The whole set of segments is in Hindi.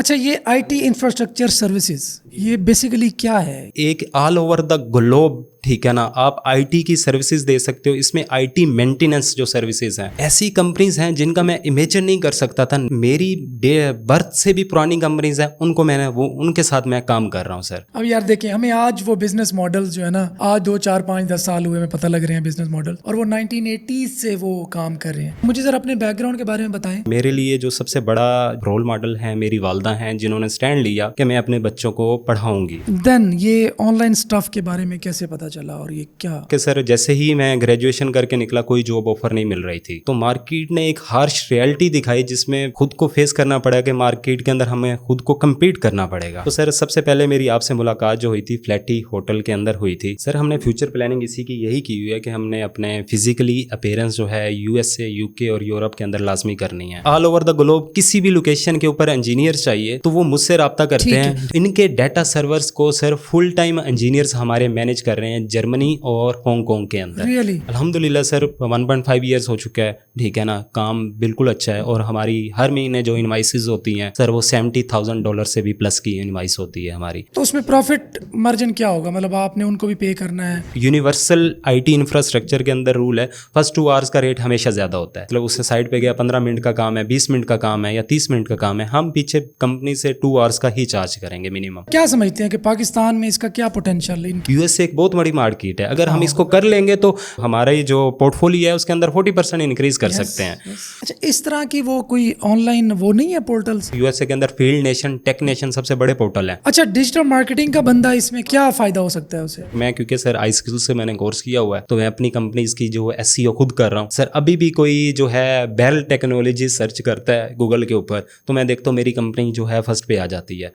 अच्छा, ये आईटी इंफ्रास्ट्रक्चर सर्विसेज ये बेसिकली क्या है? एक ऑल ओवर द ग्लोब, ठीक है ना, आप आईटी की सर्विसेज दे सकते हो। इसमें आईटी मेंटेनेंस जो सर्विसेज हैं, ऐसी कंपनीज हैं जिनका मैं इमेजिन नहीं कर सकता था। मेरी बर्थ से भी पुरानी कंपनीज हैं, उनके साथ मैं काम कर रहा हूँ सर। अब यार देखें, हमें आज वो बिजनेस मॉडल्स जो है ना, आज 2, 4, 5, 10 साल हुए हमें पता लग रहे हैं बिजनेस मॉडल, और वो 1980s से वो काम कर रहे हैं। मुझे जरा अपने बैकग्राउंड के बारे में बताएं। मेरे लिए जो सबसे बड़ा रोल मॉडल है मेरी वालदा हैं, जिन्होंने स्टैंड लिया कि मैं अपने बच्चों को पढ़ाऊंगी। देन ये ऑनलाइन स्टफ के बारे में कैसे पता चला, और ये क्या? कि सर जैसे ही मैं ग्रेजुएशन करके निकला, कोई जॉब ऑफर नहीं मिल रही थी, तो मार्केट ने एक हार्श रियलिटी दिखाई जिसमें खुद को फेस करना पड़ा कि मार्केट के अंदर हमें खुद को कम्पीट करना पड़ेगा। तो सर सबसे पहले मेरी आपसे मुलाकात जो हुई थी फ्लैटी होटल के अंदर हुई थी। सर हमने फ्यूचर प्लानिंग इसी की यही की हुई है कि हमने अपने फिजिकली अपीयरेंस जो है यूएसए, यूके और यूरोप के अंदर लाजमी करनी है। ऑल ओवर द ग्लोब किसी भी लोकेशन के ऊपर इंजीनियर चाहिए तो वो मुझसे रब्ता करते हैं। इनके डाटा सर्वर्स को सर फुल टाइम इंजीनियर्स हमारे मैनेज कर रहे हैं जर्मनी और हांगकांग के अंदर। Really? अल्हम्दुलिल्लाह सर 1.5 ईयर्स हो चुका है, ठीक है ना, काम बिल्कुल अच्छा है। और हमारी हर महीने जो इनवाइसेस होती हैं सर वो $70,000 से भी प्लस की इनवाइस होती है हमारी। तो उसमें प्रॉफिट मार्जिन क्या होगा? मतलब आपने उनको भी पे करना है? यूनिवर्सल आईटी इंफ्रास्ट्रक्चर के अंदर रूल है, फर्स्ट 2 आवर्स का रेट हमेशा ज्यादा होता है। मतलब उससे साइड पे गया 15 मिनट का काम है, 20 मिनट का काम है या 30 मिनट का काम है, हम पीछे कंपनी से 2 आवर्स का ही चार्ज करेंगे मिनिमम। क्या समझते हैं कि पाकिस्तान में इसका क्या पोटेंशियल है? यूएसए एक बहुत बड़ी मार्केट है, अगर हम इसको कर लेंगे तो हमारा ये जो पोर्टफोलियो है उसके अंदर 40% इंक्रीज कर सकते हैं। अच्छा, इस तरह की वो कोई ऑनलाइन वो नहीं है पोर्टल्स? यूएसए के अंदर फील्ड नेशन, टेक नेशन सबसे बड़े पोर्टल है। अच्छा, डिजिटल मार्केटिंग का बंदा इसमें क्या फायदा हो सकता है उसे? मैं क्योंकि सर आई स्किल से मैंने कोर्स किया हुआ है, तो मैं अपनी कंपनीज की जो एसईओ खुद कर रहा हूँ सर। अभी भी कोई जो है बेल टेक्नोलॉजी सर्च करता है गूगल के ऊपर, तो मैं देखता हूँ मेरी कंपनी जो है फर्स्ट पे आ जाती है।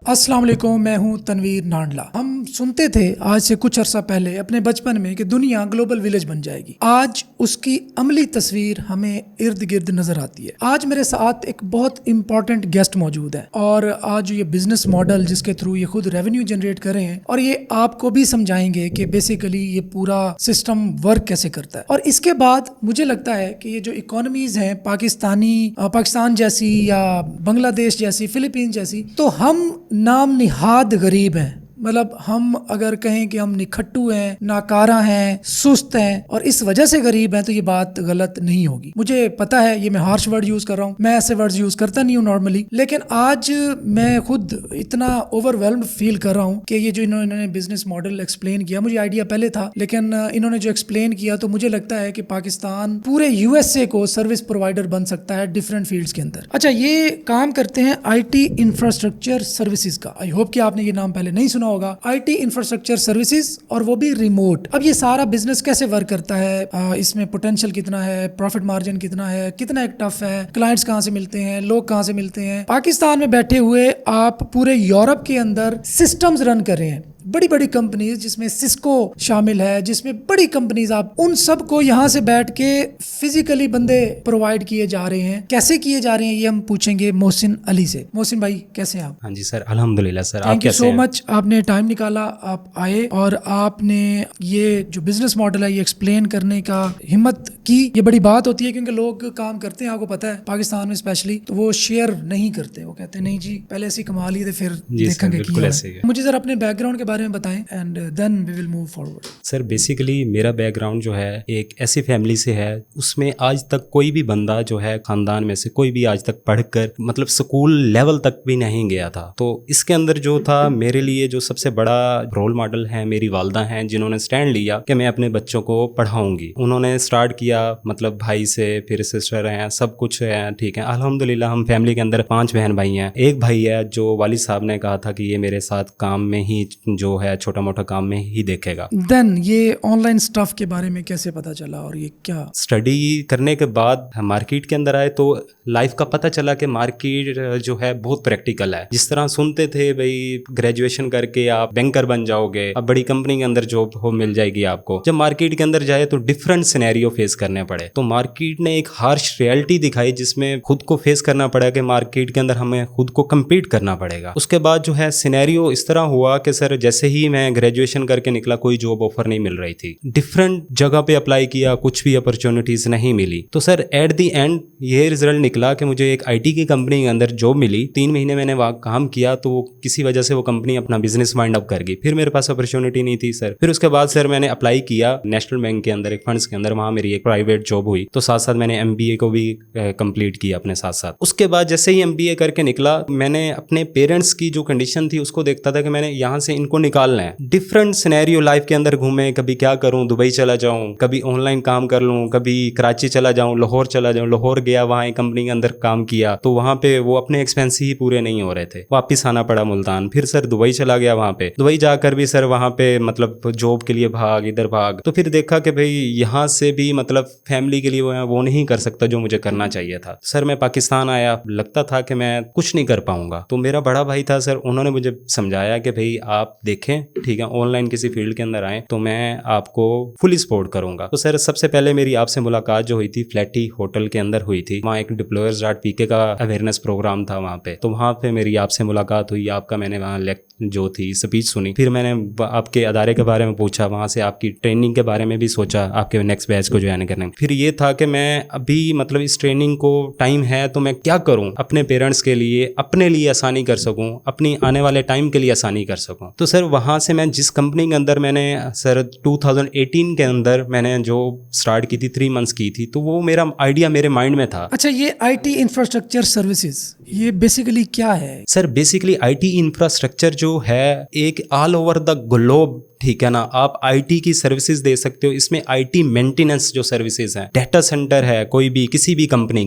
अस्सलाम वालेकुम, मैं हूं तनवीर नांडला। हम सुनते थे आज से कुछ अरसा पहले अपने बचपन में कि दुनिया ग्लोबल विलेज बन जाएगी। आज उसकी अमली तस्वीर हमें इर्द गिर्द नजर आती है। आज मेरे साथ एक बहुत इंपॉर्टेंट गेस्ट मौजूद है, और आज ये बिजनेस मॉडल जिसके थ्रू ये खुद रेवेन्यू जनरेट कर रहे हैं, और ये आपको भी समझाएंगे कि बेसिकली ये पूरा सिस्टम वर्क कैसे करता है। और इसके बाद मुझे लगता है कि ये जो इकोनॉमीज हैं पाकिस्तान जैसी या बांग्लादेश जैसी, फिलीपींस जैसी, तो हम नाम निहाद गरीब हैं। मतलब हम अगर कहें कि हम निखट्टू हैं, नाकारा हैं, सुस्त हैं और इस वजह से गरीब हैं, तो ये बात गलत नहीं होगी। मुझे पता है ये मैं हार्श वर्ड यूज कर रहा हूँ, मैं ऐसे वर्ड्स यूज करता नहीं हूँ नॉर्मली, लेकिन आज मैं खुद इतना ओवरवेल्म्ड फील कर रहा हूँ कि ये जो इन्होंने बिजनेस मॉडल एक्सप्लेन किया, मुझे आइडिया पहले था, लेकिन इन्होंने जो एक्सप्लेन किया तो मुझे लगता है कि पाकिस्तान पूरे यूएसए को सर्विस प्रोवाइडर बन सकता है डिफरेंट फील्ड्स के अंदर। अच्छा, ये काम करते हैं आईटी इंफ्रास्ट्रक्चर सर्विसेज का। आई होप कि आपने ये नाम पहले नहीं सुना होगा, आईटी इंफ्रास्ट्रक्चर सर्विसेज, और वो भी रिमोट। अब ये सारा बिजनेस कैसे वर्क करता है, इसमें पोटेंशियल कितना है, प्रॉफिट मार्जिन कितना है, कितना एक टफ है, क्लाइंट्स कहाँ से मिलते हैं, लोग कहाँ से मिलते हैं। पाकिस्तान में बैठे हुए आप पूरे यूरोप के अंदर सिस्टम्स रन कर रहे हैं, बड़ी बड़ी कंपनीज जिसमें सिस्को शामिल है, जिसमें बड़ी कंपनीज, आप उन सब को यहाँ से बैठ के फिजिकली बंदे प्रोवाइड किए जा रहे हैं। कैसे किए जा रहे हैं ये हम पूछेंगे मोहसिन अली से। मोहसिन भाई, कैसे हैं आप? हाँ जी सर, अल्हम्दुलिल्लाह sir. Thank you so much, आपने टाइम निकाला, आप आए और आपने ये जो बिजनेस मॉडल है ये एक्सप्लेन करने का हिम्मत की। ये बड़ी बात होती है क्योंकि लोग काम करते हैं, आपको पता है पाकिस्तान में स्पेशली, तो वो शेयर नहीं करते। वो कहते हैं नहीं जी, पहले ऐसे कमा लिए थे फिर देखेंगे। मुझे जरा अपने बैकग्राउंड के बारे में बताएं and then we will move forward. Sir basically मेरा बैकग्राउंड जो है एक ऐसी फैमिली से है, उसमें आज तक कोई भी बंदा जो है खानदान में से कोई भी आज तक पढ़कर मतलब स्कूल लेवल तक भी नहीं गया था। तो इसके अंदर जो था मेरे लिए जो सबसे बड़ा रोल मॉडल है मेरी वालदा हैं, जिन्होंने स्टैंड लिया कि मैं अपने बच्चों को पढ़ाऊंगी। उन्होंने स्टार्ट किया, मतलब भाई से, फिर सिस्टर हैं, सब कुछ है, ठीक है। अल्हम्दुलिल्लाह हम फैमिली के अंदर 5 बहन भाई हैं। एक भाई है जो वालिद साहब ने कहा था कि ये मेरे साथ काम में ही जो है छोटा मोटा काम में ही देखेगा। देन ये ऑनलाइन स्टफ के बारे में कैसे पता चला, और ये क्या? स्टडी करने के बाद मार्केट के अंदर आए तो लाइफ का पता चला कि मार्केट जो है बहुत प्रैक्टिकल है। जिस तरह सुनते थे भाई ग्रेजुएशन करके आप बैंकर बन जाओगे, अब बड़ी कंपनी के अंदर जॉब हो मिल जाएगी आपको, जब मार्केट के अंदर जाए तो डिफरेंट सिनेरियो फेस करने पड़े। तो मार्केट ने एक हार्श रियलिटी दिखाई जिसमें खुद को फेस करना पड़ा कि मार्केट के अंदर हमें खुद को कम्पीट करना पड़ेगा। उसके बाद जो है सिनेरियो इस तरह हुआ कि सर जैसे ही मैं ग्रेजुएशन करके निकला कोई जॉब ऑफर नहीं मिल रही थी, डिफरेंट जगह पे अप्लाई किया, कुछ भी अपॉर्चुनिटीज नहीं मिली। तो सर एट द एंड ये रिजल्ट निकला कि मुझे एक आईटी की कंपनी के अंदर जॉब मिली। 3 महीने मैंने वहाँ काम किया तो वो किसी वजह से वो कंपनी अपना बिजनेस वाइंड अप कर गई। फिर मेरे पास अपॉर्चुनिटी नहीं थी सर। फिर उसके बाद सर मैंने अप्लाई किया नेशनल बैंक के अंदर एक फंड्स के अंदर, वहाँ मेरी एक प्राइवेट जॉब हुई। तो साथ साथ मैंने MBA को भी कंप्लीट किया अपने साथ साथ। उसके बाद जैसे ही MBA करके निकला, मैंने अपने पेरेंट्स की जो कंडीशन थी उसको देखता था कि मैंने यहाँ से इनको निकालना है। डिफरेंट सिनेरियो लाइफ के अंदर घूमे, कभी क्या करूँ, दुबई चला जाऊँ, कभी ऑनलाइन काम कर लूँ, कभी कराची चला जाऊँ, लाहौर चला जाऊँ। लाहौर गया, वहाँ एक कंपनी के अंदर काम किया तो वहाँ पे वो अपने एक्सपेंस ही पूरे नहीं हो रहे थे, वापिस आना पड़ा मुल्तान। फिर सर दुबई चला गया, वहाँ पे दुबई जाकर भी सर वहाँ पे मतलब जॉब के लिए भाग, इधर भाग। तो फिर देखा कि भाई यहाँ से भी मतलब फैमिली के लिए वो नहीं कर सकता जो मुझे करना चाहिए था। सर मैं पाकिस्तान आया, लगता था कि मैं कुछ नहीं कर पाऊंगा। तो मेरा बड़ा भाई था सर, उन्होंने मुझे समझाया कि भाई आप देखें, ठीक है, ऑनलाइन किसी फील्ड के अंदर आए तो मैं आपको फुली सपोर्ट करूंगा। तो सर सबसे पहले मेरी आपसे मुलाकात जो हुई थी फ्लैटी होटल के अंदर हुई थी। वहाँ एक डिप्लॉयर्स.pk का अवेयरनेस प्रोग्राम था वहाँ पे। तो वहाँ पे मेरी आपसे मुलाकात हुई, आपका मैंने वहाँ जो थी स्पीच सुनी। फिर मैंने आपके अदारे के बारे में पूछा, वहाँ से आपकी ट्रेनिंग के बारे में भी सोचा, आपके नेक्स्ट बैच को ज्वाइन करने। फिर ये था कि मैं अभी मतलब इस ट्रेनिंग को टाइम है तो मैं क्या करूँ अपने पेरेंट्स के लिए, अपने लिए आसानी कर सकूँ, अपनी आने वाले टाइम के लिए आसानी कर सकूँ। तो सर वहाँ से मैं जिस कंपनी के अंदर मैंने सर 2018 के अंदर मैंने जो स्टार्ट की थी 3 मंथ्स की थी, तो वो मेरा आइडिया मेरे माइंड में था। अच्छा, ये IT इंफ्रास्ट्रक्चर सर्विसेज ये बेसिकली क्या है? सर बेसिकली IT इंफ्रास्ट्रक्चर जो है एक ऑल ओवर द ग्लोब, ठीक है ना, आप IT की सर्विसेज दे सकते हो। इसमें IT मेंटेनेंस जो सर्विसेज हैं, डाटा सेंटर है, कोई भी किसी भी कंपनी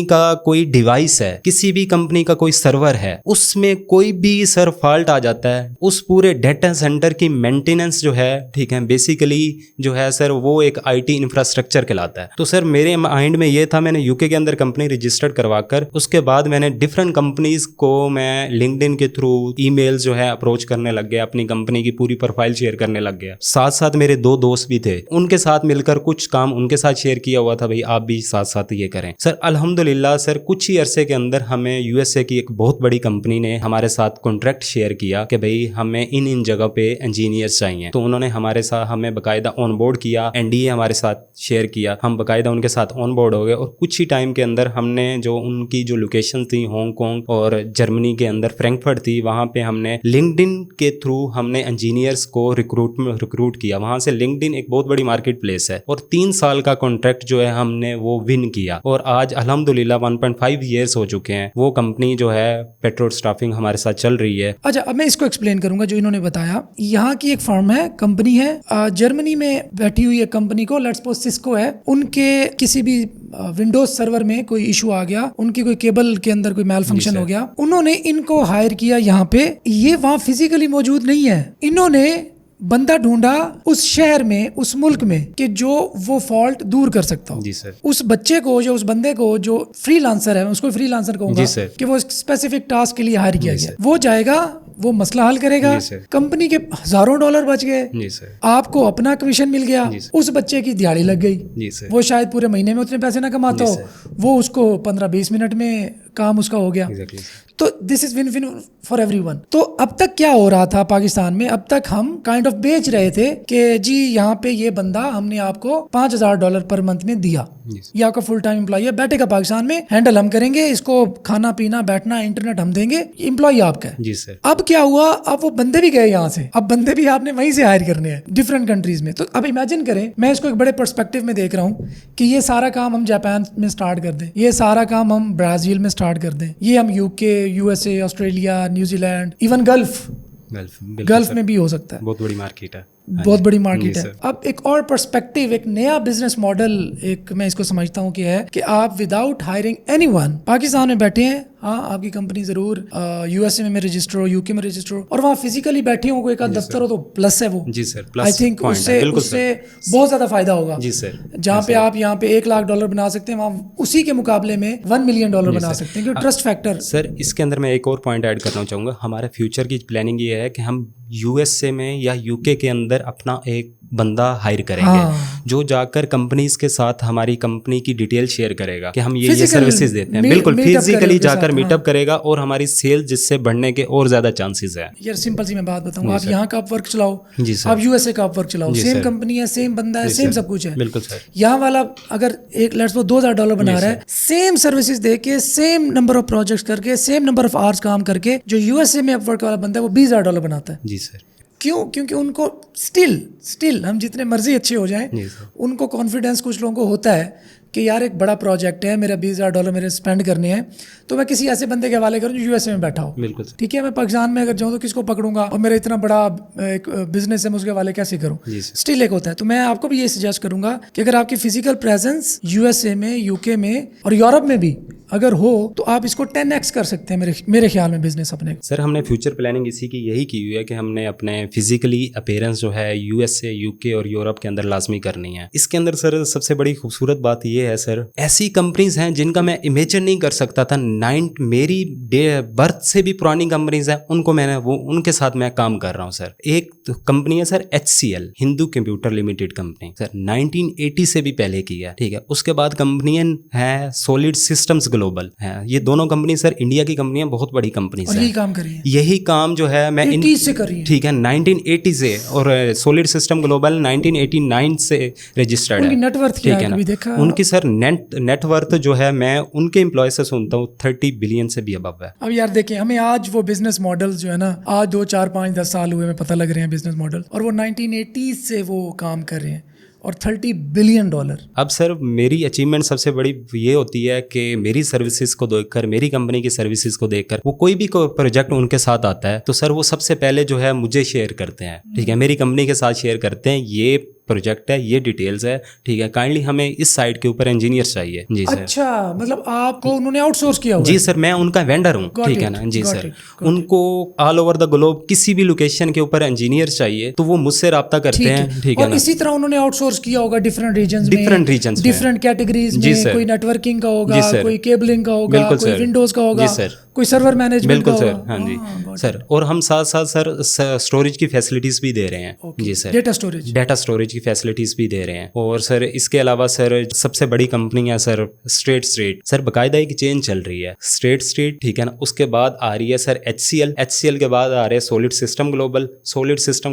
का कोई डिवाइस है, किसी भी कंपनी का कोई सर्वर है, उसमें कोई भी सर फॉल्ट आ जाता है, उस पूरे डाटा सेंटर की मेंटेनेंस जो है, ठीक है, बेसिकली जो है सर वो एक IT इंफ्रास्ट्रक्चर कहलाता है। तो सर मेरे माइंड में ये था, मैंने UK के अंदर कंपनी रजिस्टर्ड करवाकर उसके बाद मैंने डिफरेंट कंपनीज को मैं लिंक्डइन के थ्रू ईमेल जो है अप्रोच करने लग गया, अपनी कंपनी की पूरी प्रोफाइल शेयर करने लग गया। साथ साथ मेरे 2 दोस्त भी थे, उनके साथ मिलकर कुछ काम उनके साथ शेयर किया हुआ था, भाई आप भी साथ साथ ये करें। सर अल्हम्दुलिल्लाह सर कुछ ही अरसे के अंदर हमें USA की एक बहुत बड़ी कंपनी ने हमारे साथ कॉन्ट्रैक्ट शेयर किया कि भाई हमें इन जगह पे इंजीनियर्स चाहिए। तो उन्होंने हमारे साथ हमें बाकायदा ऑनबोर्ड किया, NDA हमारे साथ शेयर किया, हम बाकायदा उनके साथ ऑनबोर्ड हो गए। और कुछ ही टाइम के अंदर हमने जो उनकी जो लोकेशन थी हांगकांग और जर्मनी के अंदर फ्रैंकफर्ट थी, वहाँ पे हमने लिंक्डइन के थ्रू हमने इंजीनियर्स को रिक्रूट किया। वहाँ से लिंक्डइन एक बहुत बड़ी मार्केट प्लेस है और 3 साल का कॉन्ट्रैक्ट जो है हमने वो विन किया। और आज अल्हम्दुलिल्लाह 1.5 ईयर्स हो चुके हैं, वो कंपनी जो है पेट्रोल स्टाफिंग हमारे साथ चल रही है। अच्छा, अब मैं इसको एक्सप्लेन करूंगा जो इन्होंने बताया। यहाँ की एक फर्म है, कंपनी है, जर्मनी में बैठी हुई एक कंपनी को, लेट्स सपोज सिस्को है, उनके किसी भी विंडोज सर्वर में कोई इशू आ गया, उनकी कोई केबल के अंदर कोई मैल फंक्शन हो गया, उन्होंने इनको हायर किया यहाँ पे। ये वहाँ फिजिकली मौजूद नहीं है, इन्होंने बंदा ढूंढा उस शहर में, उस मुल्क में, कि जो वो फॉल्ट दूर कर सकता हो। जी सर। उस बच्चे को, जो उस बंदे को, जो फ्रीलांसर है, उसको फ्रीलांसर कहूंगा, जी सर, कि वो स्पेसिफिक टास्क के लिए हायर किया गया, वो जाएगा, वो मसला हल करेगा, कंपनी के हजारों डॉलर बच गए, आपको अपना कमीशन मिल गया, उस बच्चे की दिहाड़ी लग गई, वो शायद पूरे महीने में उतने पैसे ना कमाता हो, वो उसको 15-20 मिनट में काम उसका हो गया। तो this is win win for everyone. तो अब तक क्या हो रहा था पाकिस्तान में, अब तक हम काइंड ऑफ बेच रहे थे कि जी यहाँ पे ये बंदा हमने आपको $5,000 पर मंथ में दिया, ये आपका फुल टाइम एम्प्लॉय है, बैठेगा पाकिस्तान में, हैंडल हम करेंगे, इसको खाना पीना बैठना इंटरनेट हम देंगे, एम्प्लॉय आपका है। जी सर। अब क्या हुआ, अब वो बंदे भी गए यहाँ से, अब बंदे भी आपने वहीं से हायर करने हैं डिफरेंट कंट्रीज में। तो अब इमेजिन करें, मैं इसको एक बड़े पर्सपेक्टिव में देख रहा हूँ कि ये सारा काम हम जापान में स्टार्ट कर दें, ये सारा काम हम ब्राजील में स्टार्ट कर दें, ये हम UK, USA, Australia, New Zealand, even gulf में भी हो सकता है। बहुत बड़ी मार्केट है, बहुत बड़ी मार्केट है। अब एक और पर्सपेक्टिव, एक नया बिजनेस मॉडल, एक मैं इसको समझता हूँ कि है कि आप विदाउट हायरिंग एनीवन पाकिस्तान में बैठे हैं, हाँ आपकी कंपनी जरूर USA में रजिस्टर हो, UK में रजिस्टर हो, और वहाँ फिजिकली बैठे हो, कोई एक दफ्तर हो, तो प्लस है वो। जी सर, आई थिंक उससे बहुत ज्यादा फायदा होगा। जी सर। जहाँ पे आप यहाँ पे $1,00,000 बना सकते हैं, वहाँ उसी के मुकाबले में $1 मिलियन बना सकते हैं, क्योंकि ट्रस्ट फैक्टर। सर इसके अंदर मैं एक और पॉइंट ऐड करना चाहूँगा, हमारे फ्यूचर की प्लानिंग ये है कि हम USA में या UK के अंदर अंदर अपना एक बंदा हायर करेंगे हाँ। जो जाकर कंपनीज के साथ हमारी कंपनी की डिटेल शेयर करेगा कि हम ये Physical सर्विसेज देते हैं। meet- बिल्कुल meet up करेगा फिजिकली उनके जाकर साथ, मीटअप करेगा और हमारी सेल जिससे बढ़ने के और ज्यादा चांसेस है। यार सिंपल सी मैं बात बताऊँ, जी आप सर। यहाँ का आप वर्क चलाओ, जी सर। आप यूएसए का आप वर्क चलाओ, जी सेम सर। कंपनी है, सेम बंदा है, जी सेम सर। सब कुछ है। बिल्कुल सर। यहाँ वाला अगर एक लेट्स वो $2000 बना रहा है, सेम सर्विसेज दे के, सेम नंबर ऑफ प्रोजेक्ट्स करके, सेम नंबर ऑफ आवर्स काम करके, जो यूएसए में अपवर्क वाला बंदा है वो $20000 बनाता है। जी सर। क्यों? क्योंकि उनको स्टिल हम जितने मर्जी अच्छे हो जाएं, जी सर। उनको कॉन्फिडेंस कुछ लोगों को होता है कि यार एक बड़ा प्रोजेक्ट है, मेरा $20000 मेरे स्पेंड करने हैं, तो मैं किसी ऐसे बंदे के हवाले करूं जो यूएसए में बैठा हो। बिल्कुल सर। ठीक है, मैं पाकिस्तान में अगर जाऊं तो किसको पकड़ूंगा, और मेरा इतना बड़ा एक बिजनेस है, मैं उसके हवाले कैसे करूं? जी सर। स्टिल एक होता है। तो मैं आपको भी ये सजेस्ट करूंगा कि अगर आपकी फिजिकल प्रेजेंस यूएसए में, यूके में और यूरोप में भी अगर हो तो आप इसको 10x कर सकते हैं मेरे ख्याल में बिजनेस अपने। सर हमने फ्यूचर प्लानिंग इसी की यही की हुई है कि हमने अपने फिजिकली अपीयरेंस जो है यूएसए, यूके और यूरोप के अंदर लाजमी करनी है। इसके अंदर सर सबसे बड़ी खूबसूरत बात ये है सर, ऐसी कंपनीज हैं जिनका मैं इमेजिन नहीं कर सकता था। मेरी बर्थ से भी पुरानी कंपनीज हैं, उनके साथ मैं काम कर रहा हूँ सर। एक तो कंपनी है sir HCL, Hindu computer limited company sir, 1980 से भी पहले की है। ठीक है, उसके बाद कंपनी है सॉलिड सिस्टम्स ग्लोबल है। ये दोनों कंपनी सर इंडिया की कंपनी है, बहुत बड़ी कंपनी और है। यही काम करिए, यही काम जो है मैं 80 से करिए। ठीक है 1980 से, और सॉलिड सिस्टम ग्लोबल 1989 से रजिस्टर्ड है। उनकी नेटवर्थ क्या ठीक है, है ना? कभी देखा? उनकी सर नेटवर्थ जो है मैं उनके एम्प्लॉय से सुनता हूँ 30 बिलियन से भी अबव है। अब यार देखिए, हमें आज वो बिजनेस मॉडल जो है ना, आज 2, 4, 5, 10 साल हुए में पता लग रहे हैं बिजनेस मॉडल, और वो 1980 से वो काम कर रहे हैं और $30 बिलियन। अब सर मेरी अचीवमेंट सबसे बड़ी ये होती है कि मेरी सर्विसेज को देखकर, मेरी कंपनी की सर्विसेज को देखकर वो कोई भी प्रोजेक्ट उनके साथ आता है तो सर वो सबसे पहले जो है मुझे शेयर करते हैं। ठीक है, मेरी कंपनी के साथ शेयर करते हैं, ये प्रोजेक्ट है, ये डिटेल्स है, ठीक है, काइंडली हमें इस साइट के ऊपर इंजीनियर्स चाहिए। जी सर। अच्छा, मतलब आपको उन्होंने आउटसोर्स किया हुआ जी है? सर, मैं उनका वेंडर हूँ। Got ठीक है it, ना? जी got सर। it, got उनको ऑल ओवर द ग्लोब किसी भी लोकेशन के ऊपर इंजीनियर चाहिए तो वो मुझसे रब्ता करते हैं। ठीक है और ना? इसी तरह उन्होंने आउटसोर्स किया होगा डिफरेंट रीजन्स में, Different regions में। डिफरेंट कैटेगरीज जी में। सर। कोई नेटवर्किंग का होगा, जी सर। कोई केबलिंग का होगा, बिल्कुल कोई सर। विंडोज का होगा, जी सर। कोई सर्वर मैनेजमेंट बिल्कुल का सर। होगा। हाँ जी got सर। और हम साथ साथ सर स्टोरेज की फैसिलिटीज भी दे रहे हैं। Okay. जी sir. Data storage. Data storage की फैसिलिटीज भी दे रहे हैं। और सर इसके अलावा सर सबसे बड़ी कंपनी है सर स्ट्रेट सर, बाकायदा एक चेन चल रही है स्ट्रेट, ठीक है ना? उसके बाद आ रही है सर HCL के बाद आ रहे हैं सॉलिड सिस्टम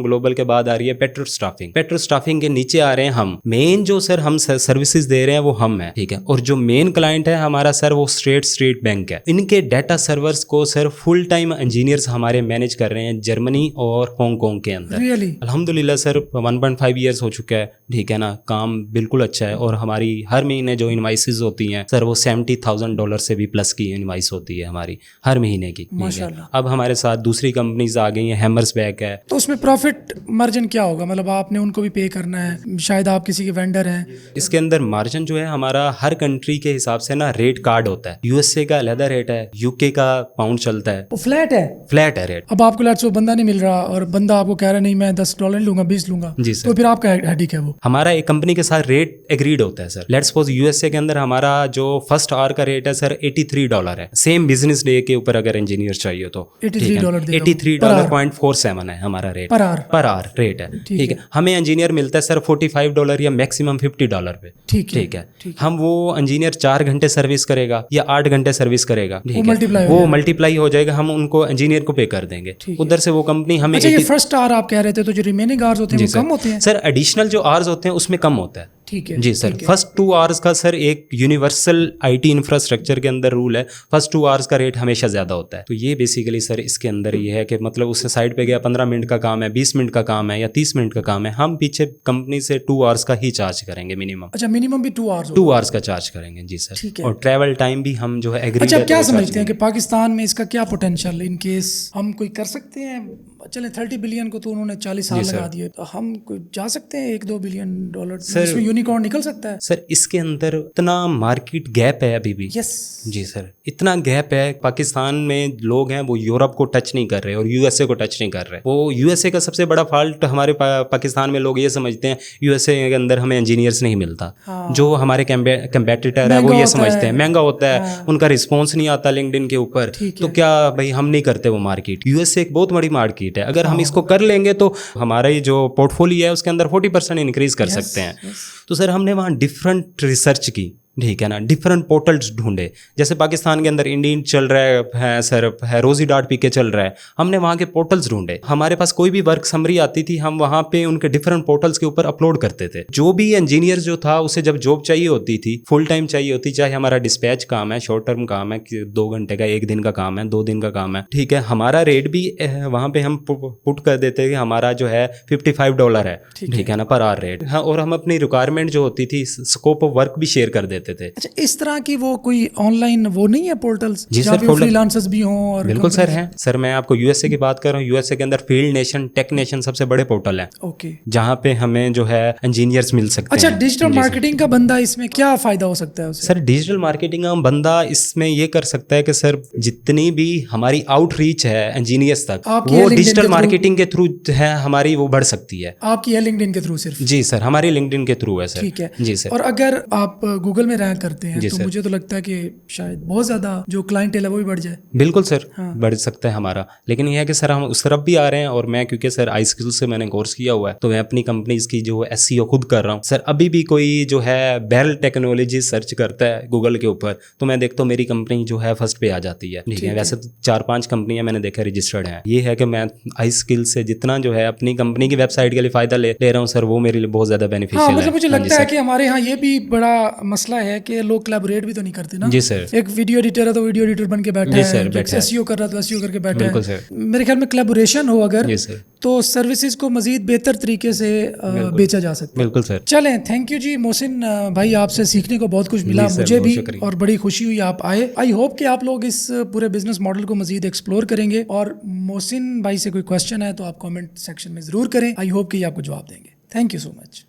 ग्लोबल के बाद आ रही है पेट्रो स्टाफिंग के नीचे आ रहे हैं हम। मेन जो सर हम सर्विसेज दे रहे हैं वो हम है। ठीक है, और जो मेन क्लाइंट है हमारा सर वो स्ट्रेट बैंक है। इनके डाटा सर्वर्स को सर फुल टाइम इंजीनियर्स हमारे मैनेज कर रहे हैं जर्मनी और हांगकांग के अंदर। रियली? अल्हम्दुलिल्लाह सर 1.5 ईयर्स हो चुका है। ठीक है ना, काम बिल्कुल अच्छा है। और हमारी हर महीने जो इनवाइसेस होती हैं सर वो $70,000 से भी प्लस की इनवाइस होती है हमारी हर महीने की। ठीक है? माशाल्लाह। अब हमारे साथ दूसरी कंपनीज आ गई हैं, हैमर्सबैक है। तो उसमें प्रॉफिट मार्जिन क्या होगा? मतलब आपने उनको भी पे करना है, शायद आप किसी के वेंडर हैं। इसके अंदर मार्जिन जो है हमारा हर कंट्री के हिसाब से ना रेट कार्ड होता है। यूएसए का अलग रेट है, यूके का पाउंड चलता है, वो फ्लैट है? फ्लैट है रेट। अब आपको लेट्स वो बंदा नहीं मिल रहा और बंदा आपको कह रहा है नहीं मैं $10 लूंगा, 20 लूंगा, जी सर। तो फिर आपका हेडिक है वो? हमारा एक कंपनी के साथ रेट एग्रीड होता है सर। लेट्स सपोज यूएसए के अंदर हमारा जो फर्स्ट आवर का रेट है सर $83 है। सेम बिजनेस डे के ऊपर अगर इंजीनियर चाहिए तो $83 देगा वो। $83.47 है हमारा रेट पर आवर रेट है। ठीक है, हमें इंजीनियर मिलता है सर $45 या मैक्सिमम $50 पे। ठीक है, हम वो इंजीनियर 4 घंटे सर्विस करेगा या 8 घंटे सर्विस करेगा, ठीक है, वो मल्टीप्लाई हो जाएगा, हम उनको इंजीनियर को पे कर देंगे। उधर से वो कंपनी हमें अच्छा, ये फर्स्ट आवर आप कह रहे थे, तो जो रिमेनिंग आवर्स होते हैं वो कम होते हैं? सर एडिशनल जो आवर्स होते हैं उसमें कम होता है। ठीक है जी सर। फर्स्ट 2 आवर्स का सर एक यूनिवर्सल आईटी इंफ्रास्ट्रक्चर के अंदर रूल है, फर्स्ट 2 आवर्स का रेट हमेशा ज्यादा होता है। तो ये बेसिकली सर इसके अंदर ये है कि मतलब उससे साइड पे गया 15 मिनट का काम है, 20 मिनट का काम है या 30 मिनट का काम है, हम पीछे कंपनी से 2 आवर्स का ही चार्ज करेंगे मिनिमम। अच्छा, मिनिमम भी 2 आवर्स? 2 आवर्स का चार्ज करेंगे जी सर। ठीक है। और ट्रैवल टाइम भी हम जो है एग्री। अच्छा, क्या समझते हैं कि पाकिस्तान में इसका क्या पोटेंशियल, इन केस हम कोई कर सकते हैं? चले 30 बिलियन को तो उन्होंने 40 साल लगा दिए, तो हम कोई जा सकते हैं $1-2 बिलियन? इसमें यूनिकॉर्न निकल सकता है? सर इसके अंदर इतना मार्केट गैप है अभी भी। यस जी सर, इतना गैप है। पाकिस्तान में लोग हैं वो यूरोप को टच नहीं कर रहे और यूएसए को टच नहीं कर रहे। वो यूएसए का सबसे बड़ा फॉल्ट हमारे पाकिस्तान में लोग ये समझते हैं यूएसए के अंदर हमें इंजीनियर्स नहीं मिलता। जो हमारे कंपेटिटर है वो ये समझते हैं महंगा होता है, उनका रिस्पॉन्स नहीं आता लिंक्डइन के ऊपर, तो क्या भाई हम नहीं करते वो मार्केट। यूएसए एक बहुत बड़ी मार्केट बेनिफिट है। अगर हम इसको कर लेंगे तो हमारा ये जो पोर्टफोलियो है उसके अंदर 40% इंक्रीज कर सकते हैं। तो सर हमने वहाँ डिफरेंट रिसर्च की, ठीक है ना, डिफरेंट पोर्टल्स ढूंढे। जैसे पाकिस्तान के अंदर इंडियन चल रहा है सर, है रोजी डॉट पी के चल रहा है, हमने वहाँ के पोर्टल्स ढूंढे। हमारे पास कोई भी वर्क समरी आती थी, हम वहाँ पे उनके डिफरेंट पोर्टल्स के ऊपर अपलोड करते थे। जो भी इंजीनियर जो था उसे जब जॉब चाहिए होती थी, फुल टाइम चाहिए होती, चाहे हमारा डिस्पैच काम है, शॉर्ट टर्म काम है, 2 घंटे का, 1 दिन का काम है, 2 दिन का काम है, ठीक है, हमारा रेट भी वहाँ पे हम पुट कर देते कि हमारा जो है $55 है, ठीक है ना, पर आवर रेट। हाँ, और हम अपनी रिक्वायरमेंट जो होती थी, स्कोप ऑफ वर्क भी शेयर कर देते थे। अच्छा, इस तरह की वो कोई ऑनलाइन वो नहीं है पोर्टल्स जी जहाँ सर, पे फ्रीलांसर्स भी हों? और बिल्कुल सर हैं सर। मैं आपको यूएसए की बात कर रहा हूँ। यूएसए के अंदर फील्ड नेशन, टेक नेशन सबसे बड़े पोर्टल है, ओके, जहाँ पे हमें जो है इंजीनियर्स मिल सकते अच्छा, हैं। डिजिटल मार्केटिंग का बंदा इसमें क्या फायदा हो सकता है उसे? सर डिजिटल मार्केटिंग का बंदा इसमें ये कर सकता है कि सर जितनी भी हमारी आउटरीच है इंजीनियर्स तक, आपकी वो LinkedIn डिजिटल के मार्केटिंग के थ्रू है हमारी, वो बढ़ सकती है। आपकी है लिंक्डइन के थ्रू सिर्फ? जी सर, हमारी लिंक्डइन के थ्रू है सर। ठीक है जी सर। और अगर आप गूगल में रैंक करते हैं जी तो सर। मुझे तो लगता है कि शायद बहुत ज्यादा जो क्लाइंटेल है वो भी बढ़ जाए। बिल्कुल सर, हाँ। बढ़ सकता है हमारा। लेकिन यह है कि सर हम उस तरफ भी आ रहे हैं, और मैं क्योंकि सर आई स्किल से मैंने कोर्स किया हुआ है, तो मैं अपनी कंपनीज की जो एसईओ खुद कर रहा हूँ सर। अभी भी कोई जो है बेल टेक्नोलॉजी सर्च करता है गूगल के ऊपर, तो मैं देखता हूँ मेरी कंपनी जो है फर्स्ट पे आ जाती है, ठीक है। वैसे तो 4-5 कंपनियां मैंने देखा रजिस्टर्ड हैं। ये है कि मैं आई स्किल से जितना जो है अपनी कंपनी की वेबसाइट के लिए फायदा ले रहा हूँ सर, वो मेरे लिए बहुत ज्यादा हाँ, बेनिफिशियल है। मतलब मुझे हाँ जी लगता है सर। कि हमारे यहाँ ये भी बड़ा मसला है कि लोग कोलैबोरेट भी तो नहीं करते ना। जी सर। एक वीडियो एडिटर है तो वीडियो एडिटर बन के बैठा जी है, सर, बैठा है। एसईओ कर रहा तो एसईओ करके बैठा बिल्कुल है। सर। मेरे ख्याल में कोलैबोरेशन हो अगर, जी सर। तो सर्विसेज को मजीद बेहतर तरीके से बेचा जा सकता है। बिल्कुल सर। चलें, थैंक यू जी मोहसिन भाई, आपसे सीखने को बहुत कुछ मिला, जी सर, मुझे बहुत भी, शुक्रिया। और बड़ी खुशी हुई आप आए। आई होप कि आप लोग इस पूरे बिजनेस मॉडल को मजीद एक्सप्लोर करेंगे, और मोहसिन भाई से कोई क्वेश्चन है तो आप कमेंट सेक्शन में ज़रूर करें। आई होप कि ये आपको जवाब देंगे। Thank you so much.